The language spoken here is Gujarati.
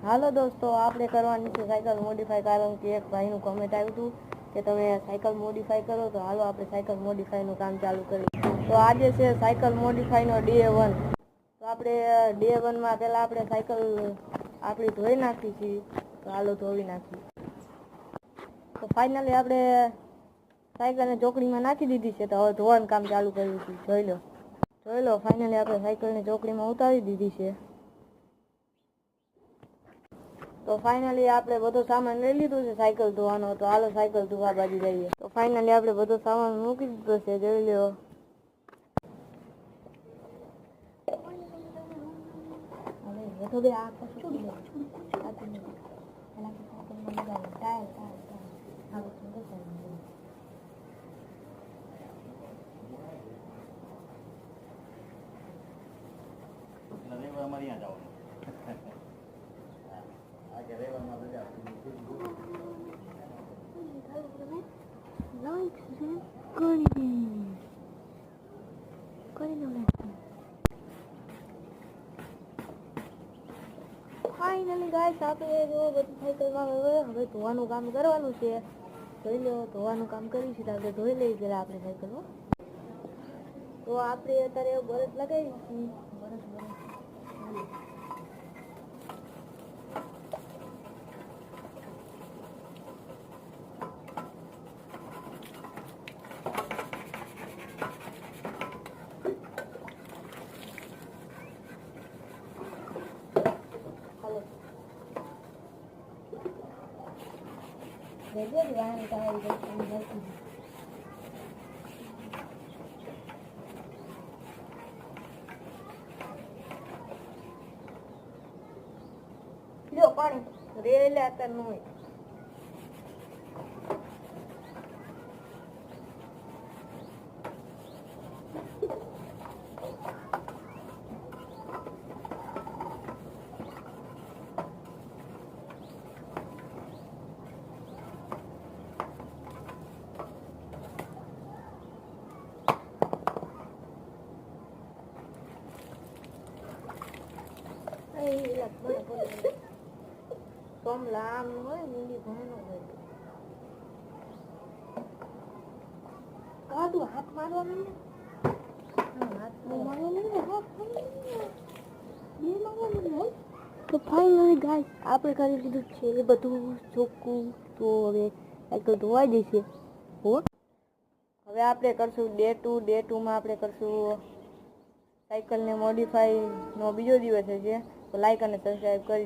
હાલો દોસ્તો, આપણે કરવાની છે સાયકલ મોડિફાઈ, કારણ કે એક ભાઈનું કમેન્ટ આવ્યું હતું કે તમે સાયકલ મોડિફાઈ કરો. તો હાલો આપણે સાયકલ મોડિફાઈનું કામ ચાલુ કરીએ. તો આજે છે સાયકલ મોડિફાઈનો ડે 1. તો આપણે ડે 1માં પહેલાં આપણે સાયકલ આપણી ધોઈ નાખી છીએ. તો હાલો ધોઈ નાખી. તો ફાઇનલી આપણે સાયકલને ચોકડીમાં નાખી દીધી છે. તો હવે ધોવાનું કામ ચાલુ કર્યું છે. જોઈ લો ફાઇનલી આપણે સાયકલને ચોકડીમાં ઉતારી દીધી છે. તો ફાઇનલી આપણે બધો સામાન લઈ લીધો છે સાયકલ ધોવાનો. તો હાલો સાયકલ ધોવા બાજુ જઈએ. તો ફાઇનલી આપણે બધો સામાન મૂકી દીધો છે, જોઈ લો. ફાઇનલી ગાઈસ, આપણે જો બધું સાયકલમાં હવે ધોવાનું કામ કરવાનું છે. જોઈ લો, ધોવાનું કામ કરીશું. તો આપણે ધોઈ લઈએ પેલા આપણે સાયકલમાં. તો આપણે અત્યારે બરફ લગાવી છીએ. બરફ લ્યો પાણી રેલે અત્યારે ન હોય. સોમલા આમ હોય મીંડી ભણનો હોય. કાઢું હાથ મારવાનું ને, હાથ મારવાનું ને. તો ફાઇનલી ગાઈસ, આપણે કરી લીધું છે એ બધું ચોખ્ખું. તો હવે સાયકલ ધોવાઈ જશે. હવે આપણે કરશું ડે 2. ડે 2માં આપણે કરશું સાયકલને મોડિફાઈનો બીજો દિવસ છે. તો લાઈક અને સબસ્ક્રાઈબ કરી